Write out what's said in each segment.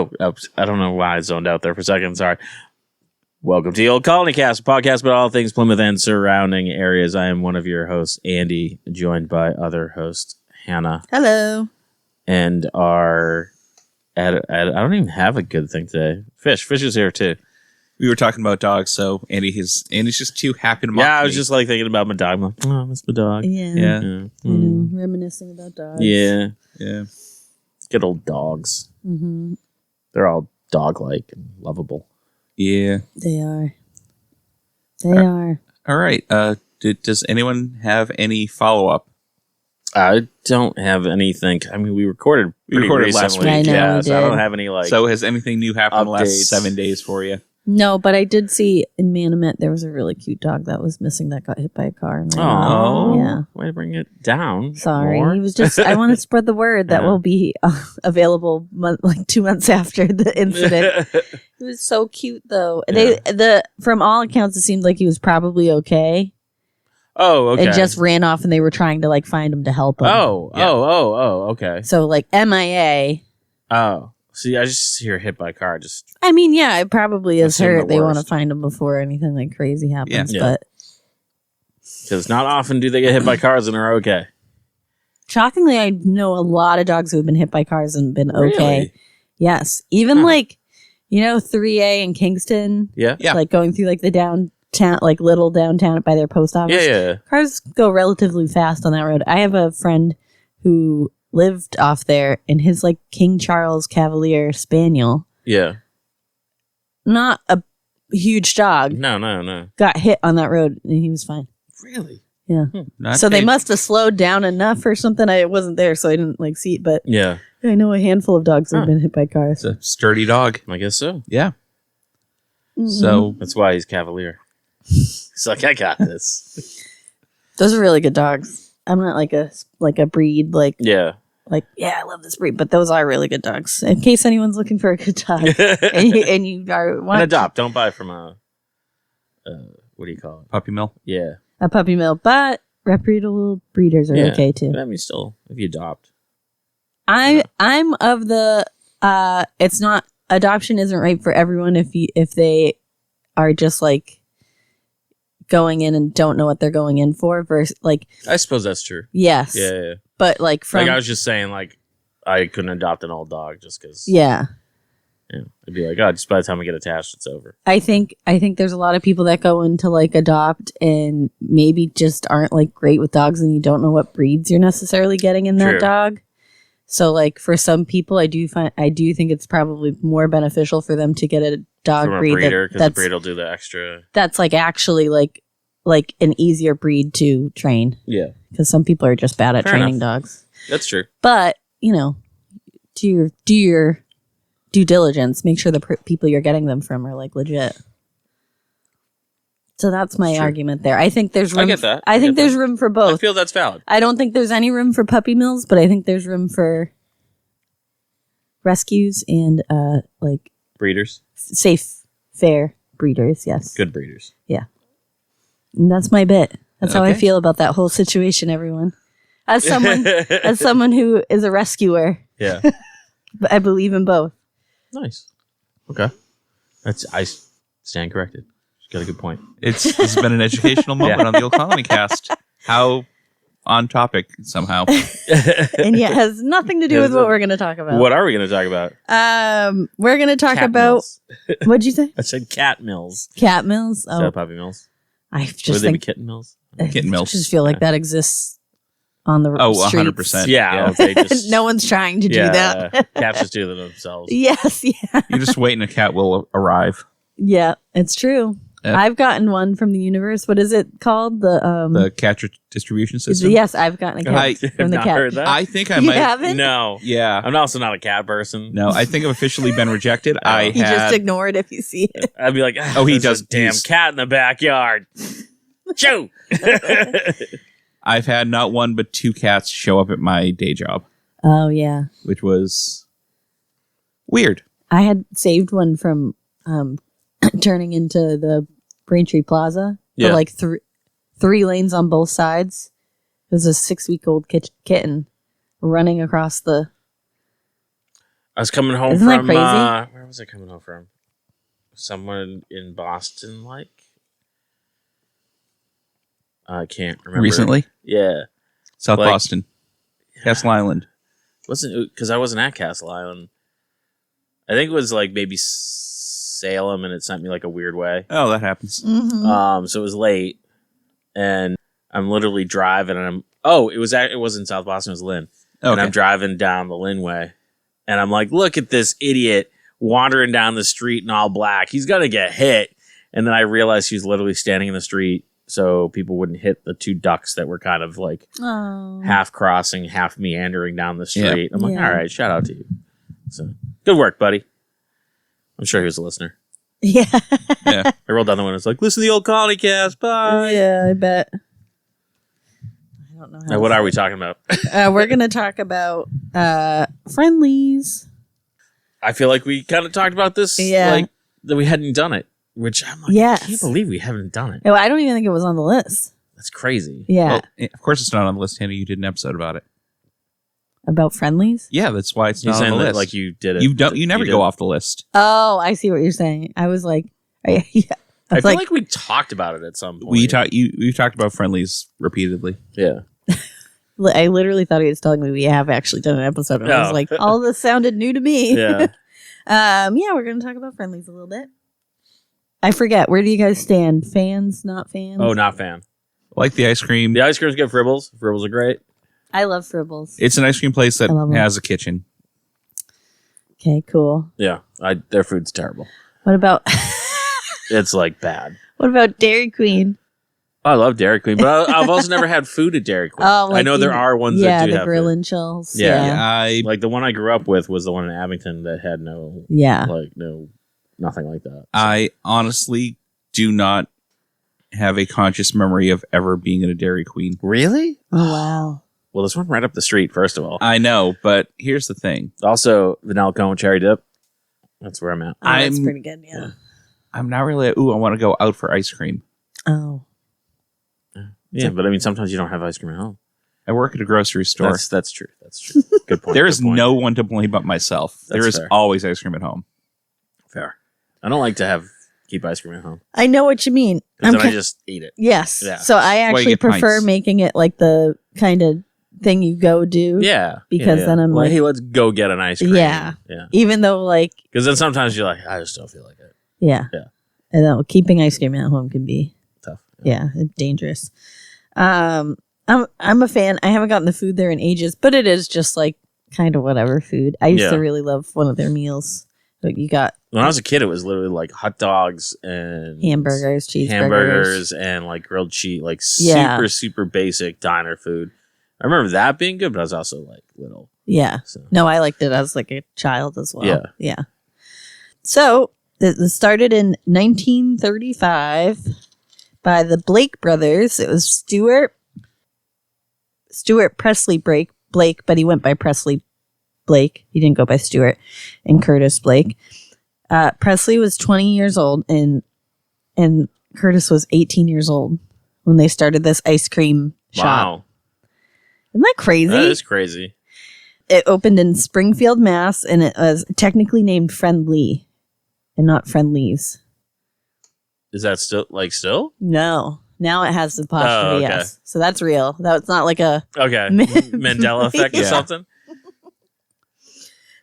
oops, I don't know why I zoned out there for a second. Sorry. Welcome to the Old Colony Cast, a podcast about all things Plymouth and surrounding areas. I am one of your hosts, Andy, joined by other host, Hanna. Hello. And I don't even have a good thing today. Fish is here too. We were talking about dogs, so Andy's just too happy to mock I was me. just like thinking about my dog. I'm like, oh, I miss my dog. Yeah. Reminiscing about dogs. Yeah. Yeah. Good old dogs. Mm-hmm. They're all dog-like and lovable. Yeah. They are. All right. Does anyone have any follow-up? I don't have anything. I mean, we recorded last week. I know, yeah, we so I did. don't have any like. So has anything new happened in the updates. last 7 days for you? No, but I did see in Manamet there was a really cute dog that was missing that got hit by a car. Oh, Yeah. Way to bring it down. Sorry. more. He was just, I want to spread the word that Yeah. will be available 2 months after the incident. He was so cute though. Yeah. From all accounts, it seemed like he was probably okay. Oh, okay. It just ran off and they were trying to find him to help him. Oh, okay. So MIA. Oh, see, I just hear hit by car. I mean, yeah, it probably is Assume hurt. the They want to worst. find him before anything crazy happens. Yeah. But Because not often do they get hit by cars and are okay. shockingly, I know a lot of dogs who have been hit by cars and been okay. Really? Yes. Even 3A in Kingston, Yeah. Yeah. going through the downtown, little downtown by their post office. Yeah. Cars go relatively fast on that road. I have a friend who lived off there and his King Charles Cavalier Spaniel, Yeah. not a huge dog, No. got hit on that road and he was fine. Really? Yeah. Not So they paid. must have slowed down enough or something. I wasn't there, so I didn't see it, but Yeah. I know a handful of dogs that have been hit by cars. It's a sturdy dog. I guess so. Yeah. Mhm. So That's why he's Cavalier. He's like, I got this. Those are really good dogs. I'm not a breed Yeah. I love this breed, but those are really good dogs. In case anyone's looking for a good dog, and you are And want adopt. Don't buy from a. What do you call it? puppy mill. Yeah. a puppy mill, but reputable breeders are Yeah. okay too. I mean, still, if you adopt. I'm of the it's not adoption isn't right for everyone if they are just going in and don't know what they're going in for versus I suppose that's true. yes, Yeah. but from I was just saying, I couldn't adopt an old dog just because. yeah. I'd be like, oh, just by the time we get attached, it's over. I think there's a lot of people that go into adopt and maybe just aren't great with dogs and you don't know what breeds you're necessarily getting in that True. dog. So for some people, I do think it's probably more beneficial for them to get a dog From a breed breeder, because the that's breed will do the extra. that's actually an easier breed to train Yeah, because some people are just bad at Fair training enough. dogs. that's true. But do your due diligence. Make sure the people you're getting them from are legit. So that's my Sure. argument there. I think there's room. I get that. I think get there's that. room for I both. feel that's valid. I don't think there's any room for puppy mills, but I think there's room for rescues and Breeders, safe, fair breeders. Yes, good breeders. and that's my bit. That's how I Okay. feel about that whole situation. Everyone, as someone who is a rescuer, Yeah, I believe in both. nice. Okay, I stand corrected. She's got a good point. This has been an educational moment Yeah. on the Old Colony Cast. How on topic somehow. And yet has nothing to do with what we're going to talk about. What are we going to talk about? We're going to talk Cat about mills. what'd you say? I said cat mills. Cat mills. Instead Oh, of puppy mills. I Would just they be think kitten mills? Kitten mills. just feel like Yeah. that exists on the Oh, streets. 100%. Yeah, they just No one's trying to do that. Cats just do them themselves. Yes, yeah, You just wait and a cat will arrive. yeah. It's true. Yeah. I've gotten one from the universe. What is it called? The cat distribution system. Yes, I've gotten a cat I from have the not cat. heard that. I think I You might. haven't? No. Yeah. I'm also not a cat person. No, I think I've officially been rejected. I You just had. ignore it if you see it. I'd be like, Oh, he there's does- a damn he's- cat in the backyard. Shoo! I've had not one but two cats show up at my day job, Oh yeah, which was weird. I had saved one from turning into the Braintree Plaza. Yeah. For like three lanes on both sides. It was a 6-week-old kitten running across the. I was coming home Isn't that from crazy? where was I coming home from? Somewhere in Boston, like I can't remember. Recently? Yeah, South Like- Boston. Castle Island. wasn't because I wasn't at Castle Island. I think it was like maybe Salem, and it sent me like a weird way. Oh, that happens. Mhm. So it was late, and I'm literally driving, and it wasn't South Boston, it was Lynn, and Okay. I'm driving down the Lynn Way, and I'm like, look at this idiot wandering down the street in all black. He's gonna get hit, and then I realized he was literally standing in the street so people wouldn't hit the two ducks that were kind of like Oh. half crossing, half meandering down the Yeah. street. I'm like, Yeah. all right, shout out to you. So good work, buddy. I'm sure he was a listener. Yeah. Yeah. I rolled down the window. It's like, listen to the old Colony Cast. Bye. Yeah, I bet. I don't know how. Now, what are we talking about? We're gonna talk about friendlies. I feel like we kind of talked about this, Yeah. like that we hadn't done it, which I'm like, Yes. I can't believe we haven't done it. Oh, I don't even think it was on the list. That's crazy. Yeah, Well, of course, it's not on the list, Hannah. You did an episode about it. about friendlies. Yeah, that's why it's You're not on saying the that list. like you did it. You never did go it. off the list. Oh, I see what you're saying. I was like, yeah. I was feel like we talked about it at some point. We've talked about friendlies repeatedly. Yeah. I literally thought he was telling me we have actually done an episode. And I was Oh. like, all this sounded new to me. Yeah. Yeah, we're gonna talk about friendlies a little bit. I forget. Where do you guys stand? Fans, not fans? Oh, not fan. Like the ice cream. The ice cream's good. Fribbles. Fribbles are great. I love Fribbles. It's an ice cream place that I love 'em. has a kitchen. Okay, cool. Yeah. Their food's terrible. What about It's like bad. what about Dairy Queen? I love Dairy Queen, but I've also never had food at Dairy Queen. Oh, I know there are ones that do the have grill food. and chills. Yeah. Yeah. I Like the one I grew up with was the one in Abington that had no, Yeah. nothing like that. I honestly do not have a conscious memory of ever being at a Dairy Queen. Really? Oh wow. Well, there's one right up the street, first of all. I know, but here's the thing. Also, vanilla cone cherry dip. That's where I'm at. Oh, that's I'm- pretty good. Yeah. I'm not really, I want to go out for ice cream. Oh. Yeah, but I mean, sometimes you don't have ice cream at home. I work at a grocery store. That's true. That's true. Good point. There is good point. no one to blame but myself. That's There is fair. always ice cream at home. Fair. I don't like to keep ice cream at home I know what you mean. because then I ki- just eat it. yes. Yeah. So I why you actually get prefer pints. making it like the kind of thing you go do. Yeah, Because yeah. then I'm like- hey, let's go get an ice cream. Yeah. yeah. Even though like Because then sometimes you're like, I just don't feel like it. yeah. Yeah. And then keeping ice cream at home can be Tough. yeah, dangerous. I'm a fan. I haven't gotten the food there in ages, but it is just like kind of whatever food. I used Yeah. to really love one of their meals. Like you got When I was a kid, it was literally like hot dogs and hamburgers, cheeseburgers. hamburgers and like grilled cheese, like Yeah. super, super basic diner food. I remember that being good, but I was also like little. Yeah. So No, I liked it as like a child as well. Yeah. Yeah. So it started in 1935 by the Blake brothers. It was Stuart Presley Blake, but he went by Presley Blake. He didn't go by Stuart, and Curtis Blake. Presley was 20 years old and Curtis was 18 years old when they started this ice cream shop. wow, Isn't that crazy? that is crazy. It opened in Springfield, Mass, and it was technically named Friendly and not Friendlies. Is that still? No. Now it has the apostrophe Oh, okay. S. So that's real. That's not like a Okay, Mandela effect or Yeah. something.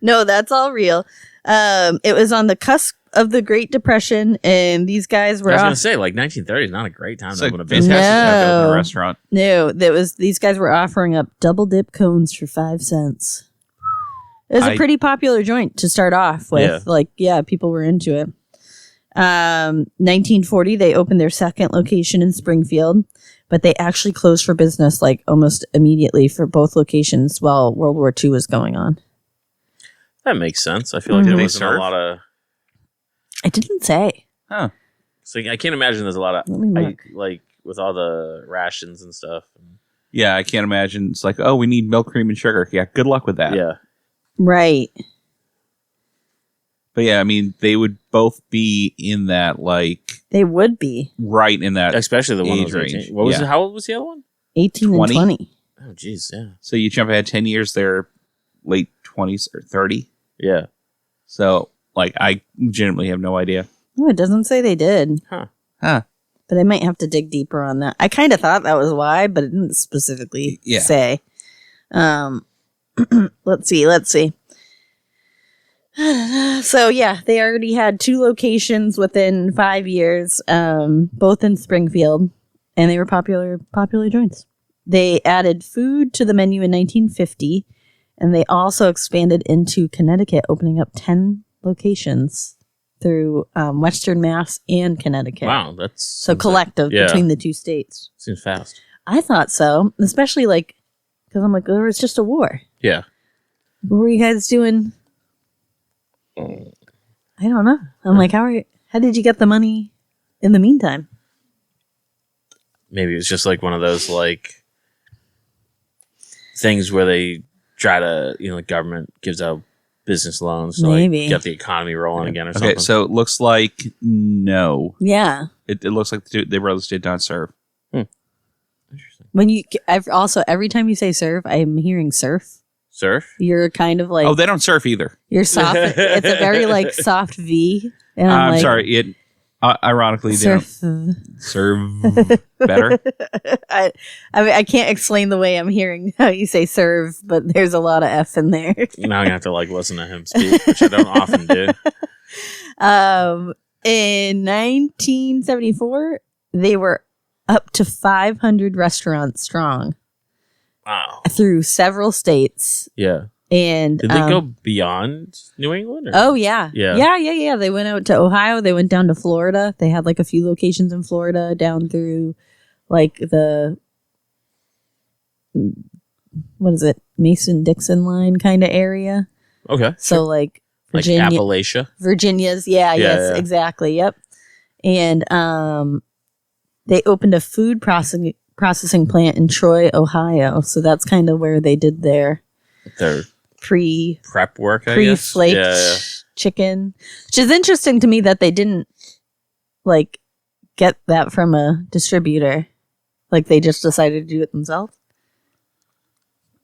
no, that's all real. It was on the cusp of the Great Depression, and these guys I were was gonna off. say like 1930 is not a great time It's to like open a fantastic business. to have to open No. a restaurant. No, these guys were offering up double dip cones for 5 cents. It was a I- pretty popular joint to start off with. People were into it. 1940, they opened their second location in Springfield, but they actually closed for business like almost immediately for both locations while World War II was going on. That makes sense. I feel like Mhm. there They wasn't a serve? lot of. I didn't say. Huh. So I can't imagine there's a lot of Let me look. like with all the rations and stuff. Yeah, I can't imagine. It's like, oh, we need milk, cream, and sugar. Yeah, good luck with that. Yeah, Right. But yeah, I mean, they would both be in that, like, They would be right in that. especially the one that Age was 18. range. What was Yeah. it? How old was the other one? 18 20? and 20. Oh, jeez, yeah, So you jump ahead 10 years, they're late 20s or 30. Yeah. So, like, I legitimately have no idea. Oh, it doesn't say they did. Huh. But I might have to dig deeper on that. I kind of thought that was why, but it didn't specifically say. Let's see. So yeah, they already had 2 locations within 5 years, both in Springfield, and they were popular joints. They added food to the menu in 1950, and they also expanded into Connecticut, opening up 10 locations through Western Mass and Connecticut. Wow, that's so collective between the 2 states. Seems fast. I thought so, especially like because I'm like, there was just a war. Yeah. What were you guys doing? I don't know. I'm like, how did you get the money in the meantime? Maybe it was just like one of those like things where they try to, the government gives out business loans to like get the economy rolling again or something. Okay, so it looks like no. Yeah. It looks like the brothers did not serve. Interesting. Every time you say serve, I'm hearing surf. Surf? You're kind of like... Oh, they don't surf either. You're soft. It's a very like soft V. And I'm sorry. It ironically surf. They don't serve better. I mean, I can't explain the way I'm hearing how you say serve, but there's a lot of F in there. Now I'm gonna have to like listen to him speak, which I don't often do. In 1974, they were up to 500 restaurants strong. Wow. Through several states. Yeah. And did they go beyond New England? Or? Oh yeah. Yeah. They went out to Ohio. They went down to Florida. They had like a few locations in Florida, down through like the Mason-Dixon line kind of area. Okay. So like Virginia, like Appalachia. Virginia's, yes, exactly. Yep. And they opened a food processing plant in Troy, Ohio. So that's kind of where they did their prep work, I guess. Pre-flaked chicken, which is interesting to me that they didn't like get that from a distributor. Like they just decided to do it themselves.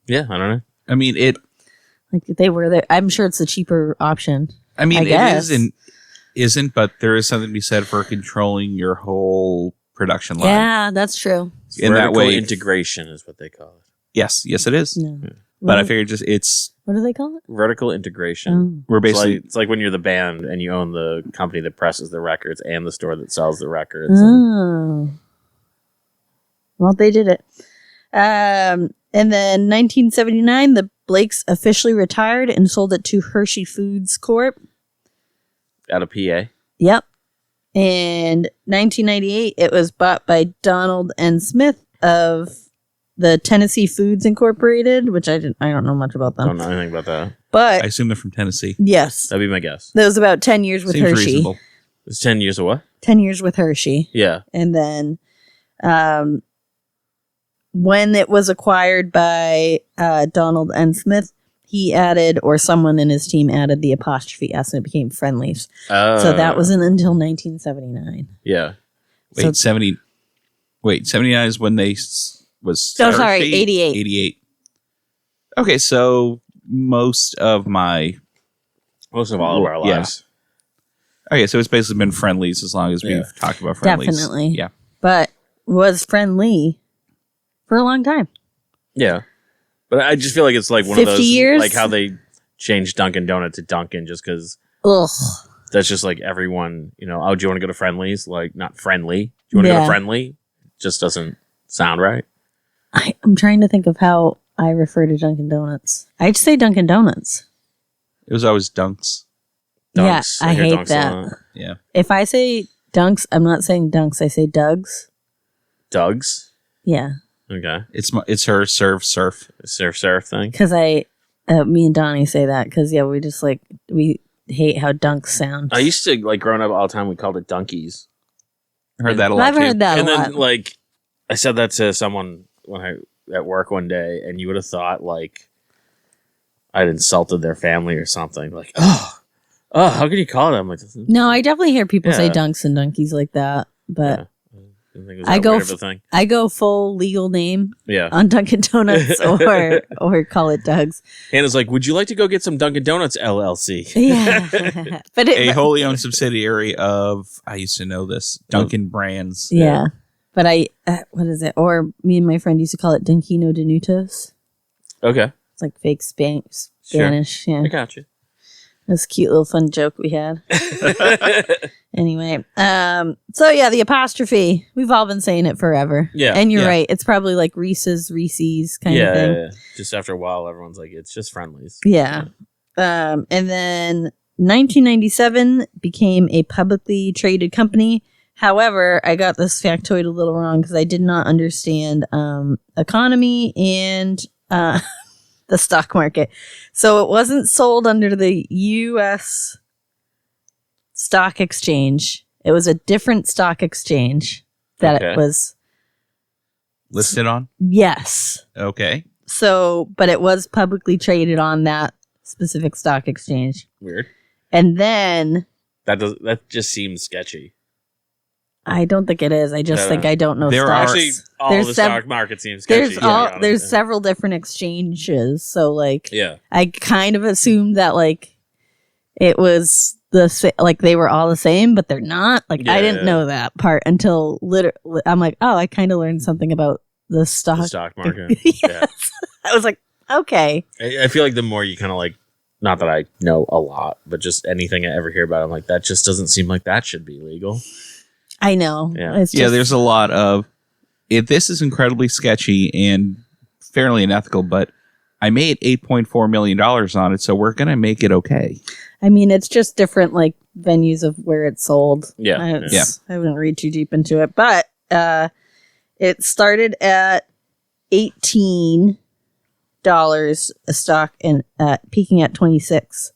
Yeah, I don't know. I mean, like they were there. I'm sure it's the cheaper option. I mean, it is and isn't, but there is something to be said for controlling your whole production line. Yeah, that's true. In that way, integration is what they call it. Yes, it is. No. Yeah. But I figured it's what do they call it? Vertical integration. We're basically it's like when you're the band and you own the company that presses the records and the store that sells the records. Oh. Well, they did it. And then 1979, the Blakes officially retired and sold it to Hershey Foods Corp. Out of PA. Yep. And 1998, it was bought by Donald N. Smith of the Tennessee Foods Incorporated, which I don't know much about them. Don't know anything about that. But I assume they're from Tennessee. Yes. That'd be my guess. That was about 10 years with Seems Hershey. Reasonable. It's 10 years of what? 10 years with Hershey. Yeah. And then when it was acquired by Donald N. Smith, he added, or someone in his team added the apostrophe S and it became Friendlies. So that wasn't until 1979. Yeah. Wait, 79 is when they was... Oh, sorry, 88. 88. Okay, so most of all of our lives. Okay, so it's basically been Friendlies as long as we've talked about Friendlies. Definitely. Yeah. But was Friendly for a long time. Yeah. But I just feel like it's like one 50 of those, years? like how they changed Dunkin' Donut to Dunkin' just because that's just like everyone, do you want to go to Friendlies? Like, not friendly. Do you want to go to Friendly? Just doesn't sound right. I'm trying to think of how I refer to Dunkin' Donuts. I'd say Dunkin' Donuts. It was always Dunks. Dunks. Yeah, I hate Dunks that. Yeah. If I say Dunks, I'm not saying Dunks. I say Doug's. Doug's? Yeah. Okay. It's her surf thing. Because me and Donnie say that because we just we hate how dunks sound. I used to growing up all the time. We called it donkeys. I heard that a lot. I've heard that and a then lot. I said that to someone at work one day, and you would have thought I'd insulted their family or something. Like, oh, how can you call it? I'm like, no, I definitely hear people say dunks and donkeys like that, but I go full legal name Yeah. on Dunkin' Donuts or call it Doug's. Hannah's like, would you like to go get some Dunkin' Donuts LLC? Yeah. But a wholly owned subsidiary of, I used to know this, Dunkin' Brands. Yeah. But what is it? Or me and my friend used to call it Dunkino Danutos. Okay. It's like fake Spanish. Sure. Yeah. I got you. That's a cute little fun joke we had. Anyway, so yeah, the apostrophe. We've all been saying it forever. Yeah. And you're right. It's probably like Reese's kind of thing. Yeah. Just after a while, everyone's like, it's just friendlies. Yeah. And then 1997 became a publicly traded company. However, I got this factoid a little wrong because I did not understand economy and the stock market. So it wasn't sold under the U.S. stock exchange. It was a different stock exchange that it was listed on. Yes. Okay. So, but it was publicly traded on that specific stock exchange. Weird. And then that just seems sketchy. I don't think it is. I just think I don't know stocks. Actually, all the stock market seems sketchy. There's several different exchanges, so like yeah. I kind of assumed that like it was they were all the same, but they're not. Like I didn't know that part until literally I'm like, oh, I kind of learned something about the stock market. Yes. Yeah. I was like, okay. I feel like the more you kind of like, not that I know a lot, but just anything I ever hear about, I'm like, that just doesn't seem like that should be legal. I know. Yeah. There's a lot of this is incredibly sketchy and fairly unethical, but I made $8.4 million on it, so we're gonna make it okay. I mean, it's just different like venues of where it's sold. Yeah. I wouldn't read too deep into it, but it started at $18 a stock and peaking at 26.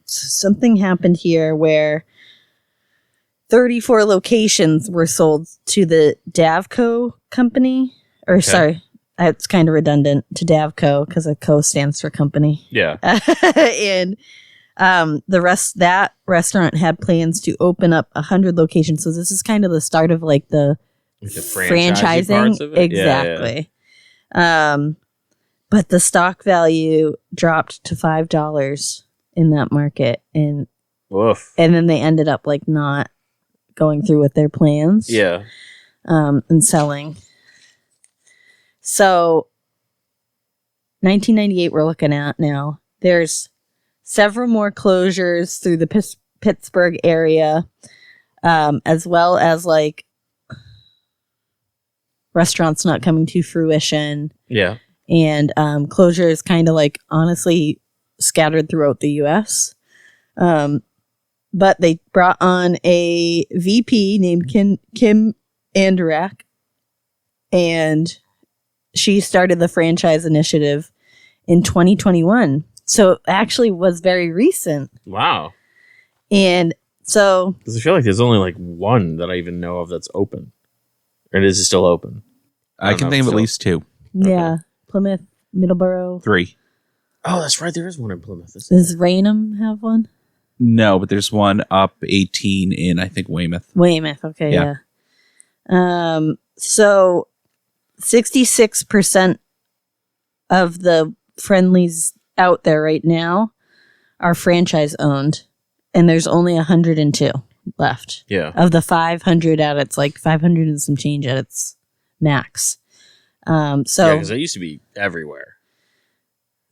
Something happened here where 34 locations were sold to the Davco company. Or sorry, it's kind of redundant to Davco because a co stands for company. Yeah. And that restaurant had plans to open up 100 locations. So this is kind of the start of like the franchising. Parts of it? Exactly. Yeah. But the stock value dropped to $5 in that market. And then they ended up like not going through with their plans. Yeah. And selling. So 1998 we're looking at now. There's several more closures through the Pittsburgh area, as well as like restaurants not coming to fruition. Yeah. And closures kind of like honestly scattered throughout the U.S. But they brought on a VP named Kim Anderak, and she started the franchise initiative in 2021. So it actually was very recent. Wow. And so... Because I feel like there's only like one that I even know of that's open. Or is it still open? I can think of at least two. Yeah. Okay. Plymouth, Middleborough. 3. Oh, that's right. There is one in Plymouth. Does Raynham have one? No, but there's one up 18 in, I think, Weymouth. Weymouth, okay, yeah. So 66% of the Friendlies out there right now are franchise owned, and there's only 102 left. Yeah. Of the 500 at its like 500 and some change at its max. Because it used to be everywhere.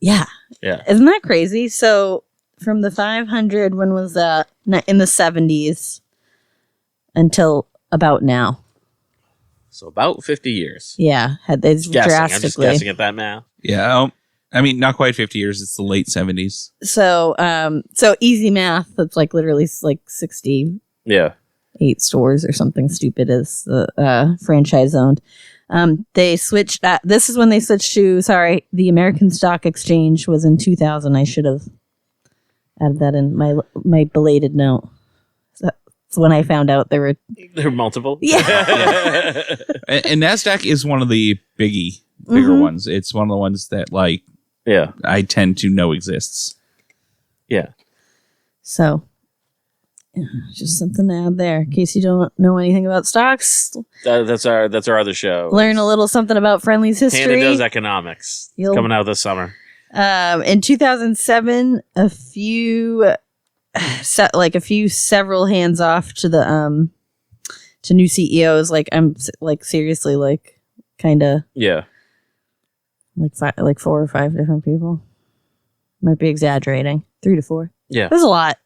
Yeah. Yeah. Isn't that crazy? So from the 500, when was that? In the 70s until about now. So about 50 years. Yeah. It's drastically. I'm just guessing at that math. Yeah. I mean, not quite 50 years. It's the late 70s. So easy math. That's like literally like 60. Yeah. 8 stores or something stupid is the franchise owned. They switched that. This is when they switched to, the American Stock Exchange was in 2000. I should have added that in my belated note. That's when I found out there were multiple. Yeah. And NASDAQ is one of the bigger ones. It's one of the ones that I tend to know exists. Yeah. So Just something to add there in case you don't know anything about stocks. That's our other show. Learn a little something about Friendly's history. Hanna does economics. It's coming out this summer. In 2007, several hands off to the to new CEOs. Like I'm like seriously like kind of like 4 or 5 different people. Might be exaggerating. 3 to 4. Yeah, there's a lot.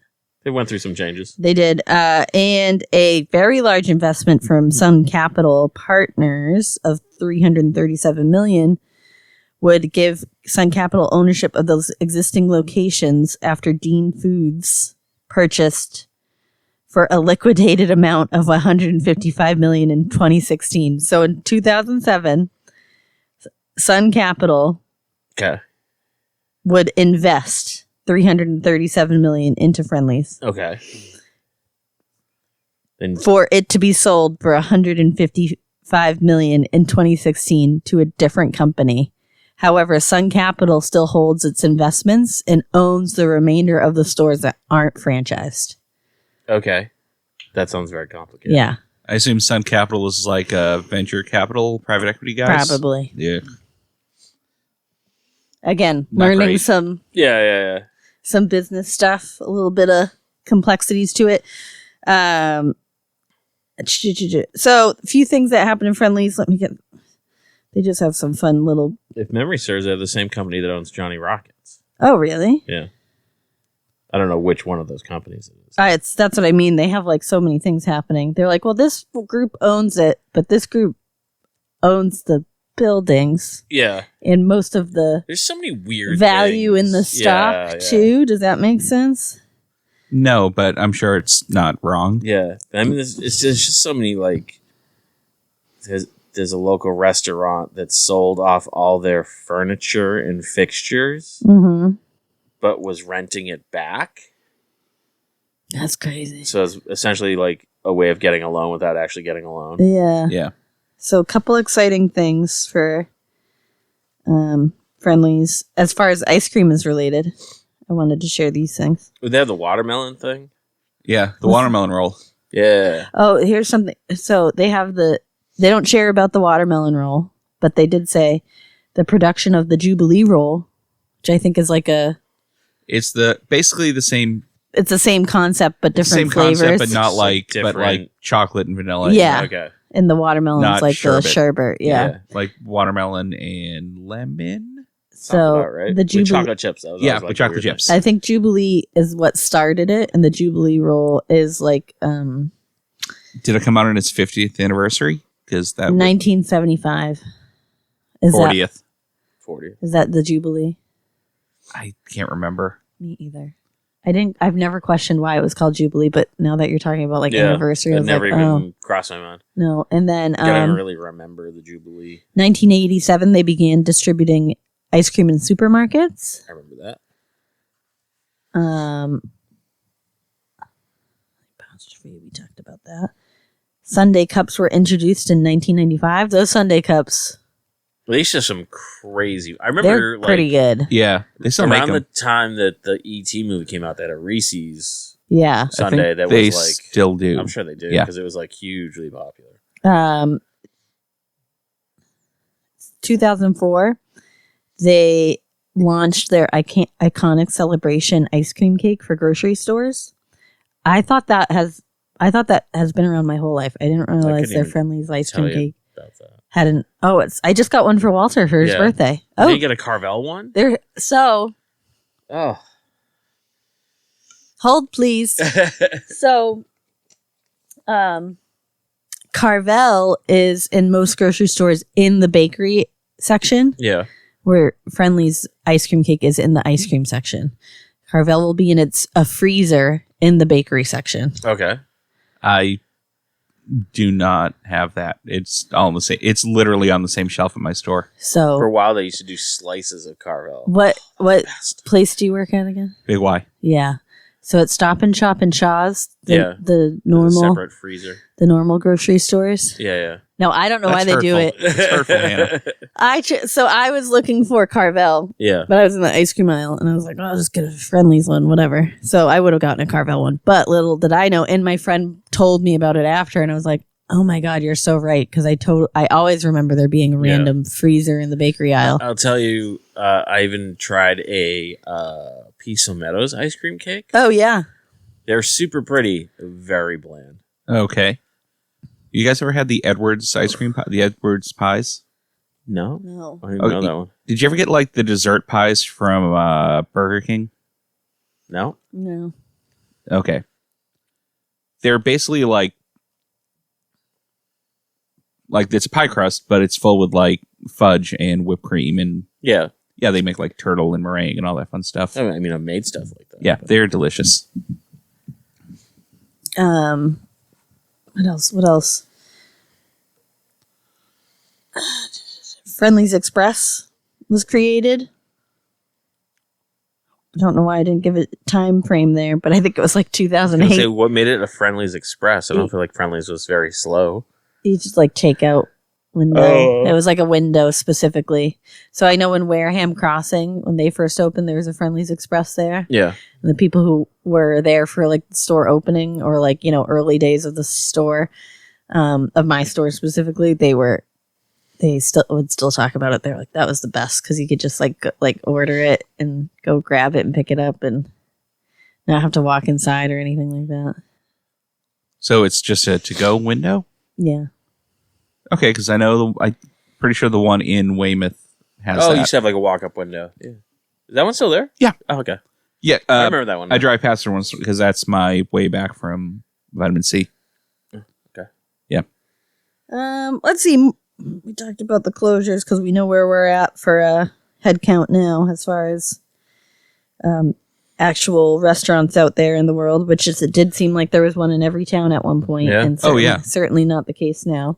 They went through some changes. They did. And a very large investment from Sun Capital Partners of $337 million would give Sun Capital ownership of those existing locations after Dean Foods purchased for a liquidated amount of $155 million in 2016. So in 2007, Sun Capital would invest $337 million into Friendly's. Okay. For it to be sold for $155 million in 2016 to a different company. However, Sun Capital still holds its investments and owns the remainder of the stores that aren't franchised. Okay. That sounds very complicated. Yeah. I assume Sun Capital is like a venture capital, private equity guys? Probably. Yeah. Again, Not learning great. some some business stuff, a little bit of complexities to it. So, a few things that happen in Friendly's. They just have some fun little... If memory serves, they're the same company that owns Johnny Rockets. Oh, really? Yeah. I don't know which one of those companies it is. That's what I mean. They have like so many things happening. They're like, well, this group owns it, but this group owns the buildings. Yeah. And most of the... There's so many weird value things. in the stock, too. Does that make sense? No, but I'm sure it's not wrong. Yeah. I mean, there's just so many, like... There's a local restaurant that sold off all their furniture and fixtures, but was renting it back. That's crazy. So it's essentially like a way of getting a loan without actually getting a loan. Yeah. Yeah. So a couple exciting things for Friendly's. As far as ice cream is related, I wanted to share these things. Would they have the watermelon thing? Yeah, the watermelon roll. Yeah. Oh, here's something. So they have they don't share about the watermelon roll, but they did say the production of the Jubilee roll, which I think is like it's basically the same. It's the same concept, but different same flavors. concept, but not Different. but like chocolate and vanilla. Yeah. Okay. And the watermelon's Not like sherbet. the sherbet. Yeah. Like watermelon and lemon. So about right. the With Jubilee, chocolate chips. That was always, With chocolate weird chips. thing. I think Jubilee is what started it, and the Jubilee roll is like Did it come out on its 50th anniversary? Because that 1975. Is 40th. 40. Is that the Jubilee? I can't remember. Me either. I've never questioned why it was called Jubilee, but now that you're talking about like anniversary, I It was never like, even crossed my mind. no. And then I don't really remember the Jubilee. 1987, they began distributing ice cream in supermarkets. I remember that. We talked about that. Sundae cups were introduced in 1995. Those Sundae cups, These are some crazy. I remember they're pretty good. Yeah, they still make around them. the time that the E.T. movie came out, that a Reese's Yeah. Sunday that they was like. still do. I'm sure they do Yeah. because it was like hugely popular. 2004, they launched their iconic celebration ice cream cake for grocery stores. I thought that has been around my whole life. I didn't realize their Friendly's ice cream cake hadn't. Oh, I just got one for Walter for his birthday. Oh, did you get a Carvel one? Oh, hold please. So, Carvel is in most grocery stores in the bakery section. Yeah. Where Friendly's ice cream cake is in the ice cream section. Carvel will be in a freezer in the bakery section. Okay. I do not have that. It's all the same. It's literally on the same shelf in my store. So for a while they used to do slices of Carvel. What place do you work at again? Big Y. Yeah. So it's Stop and Shop and Shaw's, the There's a normal separate freezer. the normal grocery stores. Yeah. No, I don't know why That's they do it. hurtful. It's hurtful, Hannah. So I was looking for Carvel, Yeah. but I was in the ice cream aisle, and I was like, I'll just get a Friendly's one, whatever. So I would have gotten a Carvel one, but little did I know, and my friend told me about it after, and I was like, oh my God, you're so right, because I always remember there being a random freezer in the bakery aisle. I'll tell you, I even tried a Peace of Meadows ice cream cake. Oh, yeah. They're super pretty, very bland. Okay. You guys ever had the Edwards ice cream pie? The Edwards pies? No? No. I didn't know that one. Did you ever get like the dessert pies from Burger King? No? No. Okay. They're basically like it's a pie crust, but it's full with like fudge and whipped cream and Yeah. they make like turtle and meringue and all that fun stuff. I mean, I've made stuff like that. Yeah, they're delicious. What else? Friendly's Express was created. I don't know why I didn't give it time frame there, but I think it was like I was 2008. gonna say, what made it a Friendly's Express? I don't feel like Friendly's was very slow. You just like takeout window. Oh. It was like a window specifically. So I know in Wareham Crossing, when they first opened, there was a Friendly's Express there. Yeah. And the people who were there for like the store opening or like, early days of the store, of my store specifically, they would still talk about it. They're like, that was the best because you could just like order it and go grab it and pick it up and not have to walk inside or anything like that. So it's just a to-go window? Yeah. Okay, because I know I'm pretty sure the one in Weymouth has Oh, that. you used to have like a walk-up window. Yeah. Is that one still there? Yeah. Oh, okay. Yeah, I remember that one. I drive past there once because that's my way back from Vitamin C. Okay. Yeah. Let's see. We talked about the closures because we know where we're at for head count now as far as actual restaurants out there in the world, which is, it did seem like there was one in every town at one point. Yeah. And yeah. certainly not the case now.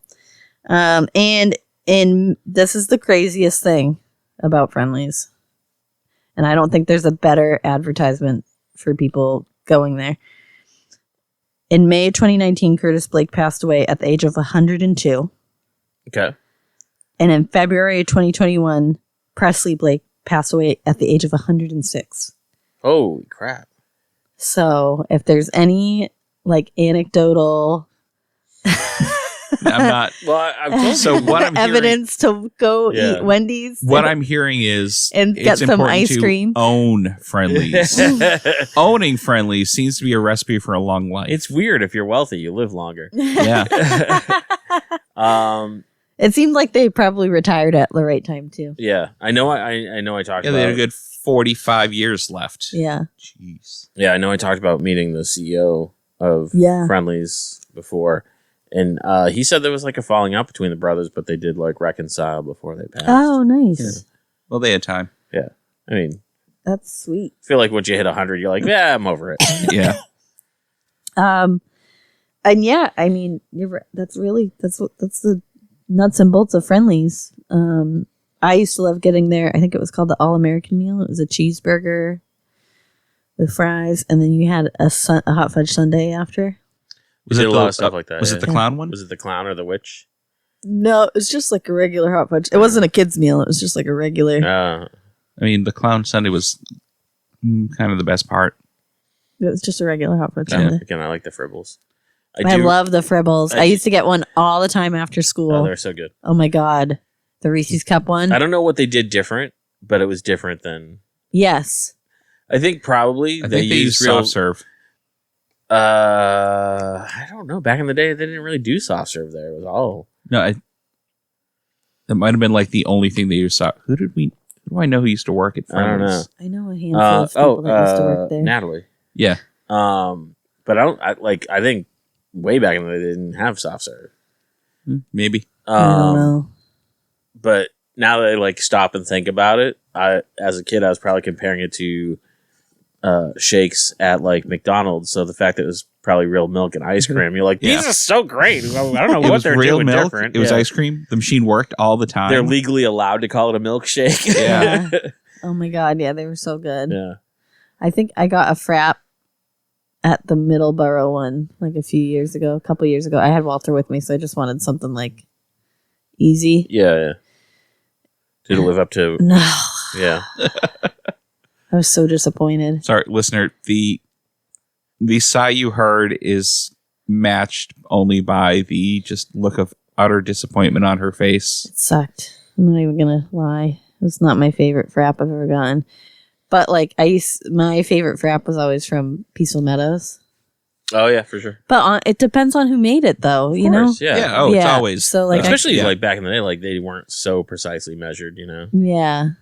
And this is the craziest thing about Friendly's. And I don't think there's a better advertisement for people going there. In May 2019, Curtis Blake passed away at the age of 102. Okay. And in February of 2021, Presley Blake passed away at the age of 106. Holy crap. So if there's any like anecdotal I'm not. Well, I'm told So what I'm hearing, evidence to go eat Wendy's what I'm hearing is and get it's some important ice to cream. Own Friendly's. Owning Friendly's seems to be a recipe for a long life. It's weird. If you're wealthy, you live longer. Yeah. It seemed like they probably retired at the right time too. Yeah. I know I talked Yeah, about they have a good 45 years left. Yeah. Jeez. Yeah, I know I talked about meeting the CEO of Friendly's before. And he said there was like a falling out between the brothers, but they did like reconcile before they passed. Oh, nice. Yeah. Well, they had time. Yeah. I mean, that's sweet. I feel like once you hit 100, you're like, yeah, I'm over it. Yeah. And yeah, I mean, you're right. That's the nuts and bolts of Friendly's. I used to love getting there. I think it was called the All-American meal. It was a cheeseburger with fries, and then you had a hot fudge sundae after. Was it a lot of stuff like that? Was it the clown one? Was it the clown or the witch? No, it was just like a regular hot fudge. It wasn't a kid's meal. It was just like a regular. I mean, the clown sundae was kind of the best part. It was just a regular hot fudge sundae. Again, I like the fribbles. I love the fribbles. I used to get one all the time after school. Oh, they're so good. Oh my God. The Reese's Cup one. I don't know what they did different, but it was different than... Yes. I think probably they used real soft serve. I don't know. Back in the day, they didn't really do soft serve there. It was all... No, that might have been like the only thing they used. Who do I know who used to work at Friendly's? I don't know. I know a handful of people that used to work there. Natalie. Yeah. But I think way back in the day, they didn't have soft serve. Maybe. I don't know. But now that I like stop and think about it, as a kid, I was probably comparing it to shakes at like McDonald's. So the fact that it was probably real milk and ice cream, you're like, these are so great. I don't know what they're doing milk, different. It was ice cream. The machine worked all the time. They're legally allowed to call it a milkshake. Yeah. Oh my God. Yeah, they were so good. Yeah. I think I got a frap at the Middleborough one like a couple years ago. I had Walter with me, so I just wanted something like easy. Yeah. Did it live up to? No. Yeah. I was so disappointed. Sorry, listener. The sigh you heard is matched only by the just look of utter disappointment on her face. It sucked. I'm not even gonna lie. It was not my favorite frap I've ever gotten. But like my favorite frap was always from Peaceful Meadows. Oh yeah, for sure. But it depends on who made it, though. You know? Yeah. Oh, it's always so like especially like back in the day, like they weren't so precisely measured, you know. Yeah.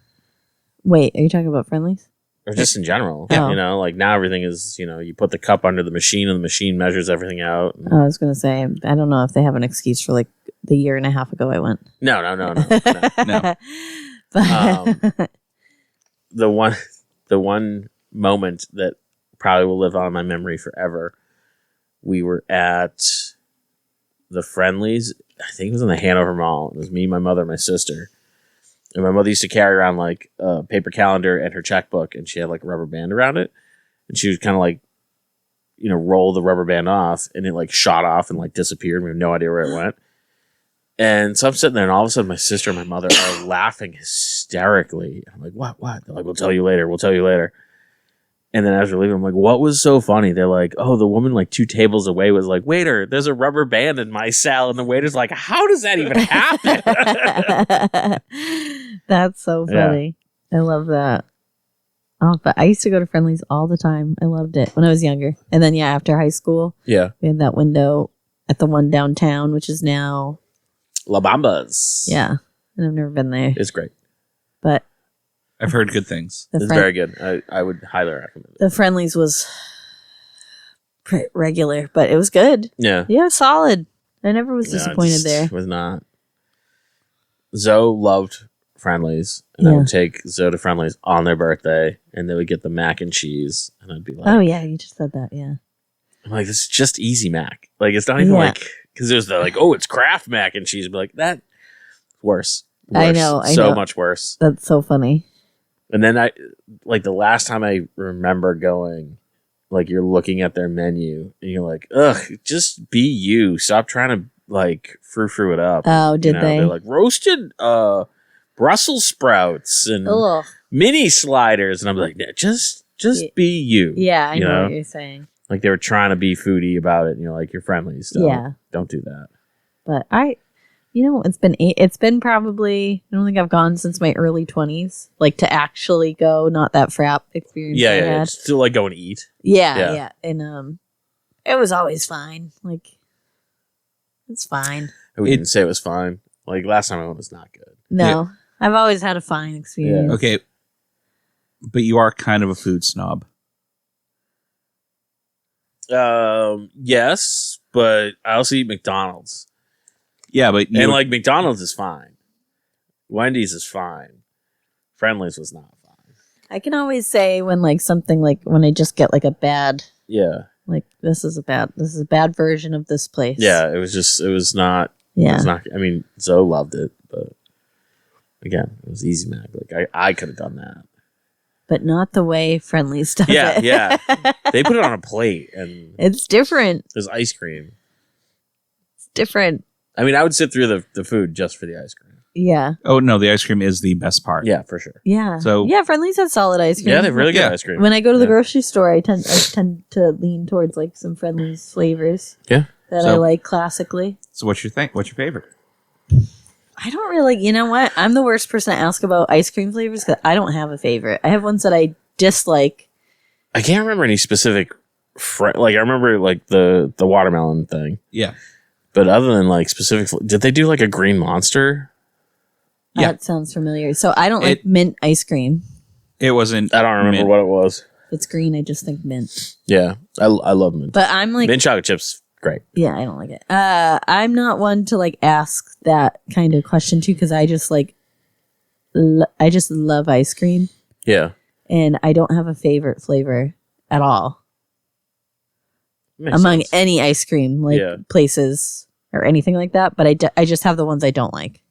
Wait, are you talking about Friendlies? Or just in general, Yeah. you know, like now everything is, you know, you put the cup under the machine and the machine measures everything out. I was gonna say I don't know if they have an excuse for like the year and a half ago I went. No. But The one moment that probably will live on in my memory forever. We were at the Friendlies. I think it was in the Hanover Mall. It was me, my mother, and my sister. And my mother used to carry around like a paper calendar and her checkbook, and she had like a rubber band around it. And she would kind of like, you know, roll the rubber band off, and it like shot off and like disappeared. We have no idea where it went. And so I'm sitting there, and all of a sudden my sister and my mother are laughing hysterically. I'm like, what? They're like, we'll tell you later. And then as we're leaving, I'm like, what was so funny? They're like, oh, the woman like 2 tables away was like, waiter, there's a rubber band in my cell. And the waiter's like, how does that even happen? That's so funny. Yeah. I love that. Oh, but I used to go to Friendlies all the time. I loved it when I was younger. And then, after high school, we had that window at the one downtown, which is now La Bamba's. Yeah. And I've never been there. It's great. But I've heard good things. It's very good. I would highly recommend it. The Friendlies was regular, but it was good. Yeah. Yeah, solid. I never was disappointed there. Was not. Zoe loved Friendlies, and I would take Zoe to Friendlies on their birthday, and they would get the mac and cheese, and I'd be like, oh yeah, you just said that, yeah. I'm like, this is just easy mac. Like, it's not even like, because there's the like, oh, it's Kraft mac and cheese. I'd be like, that's worse. I know. Much worse. That's so funny. And then the last time I remember going, like, you're looking at their menu and you're like, ugh, just be you. Stop trying to like frou it up. Oh, did they? They're like roasted Brussels sprouts and mini sliders, and I'm like, nah, just be you. Yeah, I know what you're saying. Like they were trying to be foodie about it, and you're like, you're friendly. Don't do that. But it's been probably, I don't think I've gone since my early 20s, like to actually go, not that frap experience. Yeah. Still like go and eat. Yeah. And it was always fine. Like, it's fine. We didn't say it was fine. Like last time I went was not good. No, I've always had a fine experience. Yeah. Okay. But you are kind of a food snob. Yes, but I also eat McDonald's. Yeah, but like McDonald's is fine. Wendy's is fine. Friendly's was not fine. I can always say when like something like when I just get like a bad like this is a bad version of this place. Yeah, it was not. I mean, Zoe loved it, but again, it was easy mac. Like I could have done that. But not the way Friendly's does it. Yeah. They put it on a plate and it's different. There's ice cream. It's different. I mean, I would sit through the food just for the ice cream. Yeah. Oh no, the ice cream is the best part. Yeah, for sure. Yeah. So Friendly's has solid ice cream. Yeah, they have really good ice cream. When I go to the grocery store, I tend to lean towards like some Friendly's flavors. Yeah. That I like classically. So what's your What's your favorite? I don't really, you know what? I'm the worst person to ask about ice cream flavors because I don't have a favorite. I have ones that I dislike. I can't remember any specific, like I remember like the watermelon thing. Yeah. But other than like specific, did they do like a green monster? Yeah. That sounds familiar. So I don't like mint ice cream. It wasn't. I don't remember what it was. If it's green, I just think mint. Yeah. I love mint. But I'm like. Mint chocolate chips. Great. Yeah, I don't like it. I'm not one to like ask that kind of question too because I just like I just love ice cream. Yeah. And I don't have a favorite flavor at all. Makes among sense. any ice cream like places or anything like that, but I just have the ones I don't like.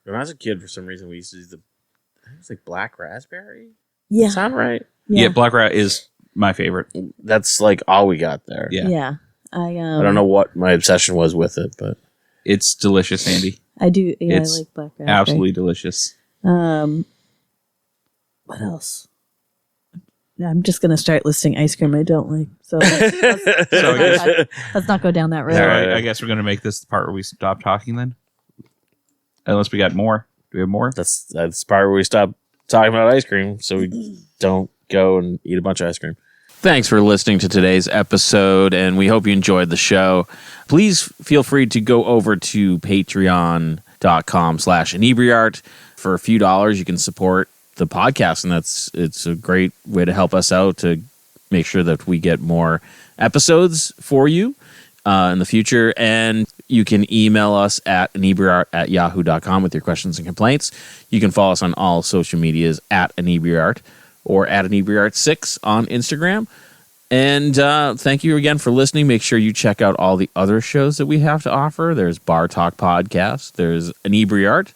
When I was a kid, for some reason, we used to do it was like black raspberry. Yeah. Does that sound right? Yeah, black rat is my favorite. That's like all we got there. Yeah. I don't know what my obsession was with it, but it's delicious, Andy. I do. Yeah, It's I like black raspberry. Absolutely delicious. What else? I'm just gonna start listing ice cream I don't like. So let's not go down that road. So I guess we're gonna make this the part where we stop talking then. Unless we got more. Do we have more? That's the part where we stop talking about ice cream, so we don't go and eat a bunch of ice cream. Thanks for listening to today's episode, and we hope you enjoyed the show. Please feel free to go over to patreon.com/Inebri-art. For a few dollars, you can support the podcast, and it's a great way to help us out to make sure that we get more episodes for you in the future. And you can email us at inebriart@yahoo.com with your questions and complaints. You can follow us on all social medias at Inebri-art or at Inebri-art6 on Instagram. And thank you again for listening. Make sure you check out all the other shows that we have to offer. There's Bar Talk Podcast. There's Inebri-art.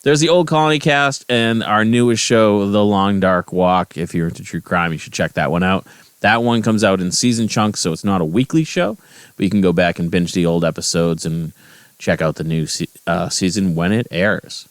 There's the Old Colony Cast and our newest show, The Long Dark Walk. If you're into true crime, you should check that one out. That one comes out in season chunks, so it's not a weekly show, but you can go back and binge the old episodes and check out the new season when it airs.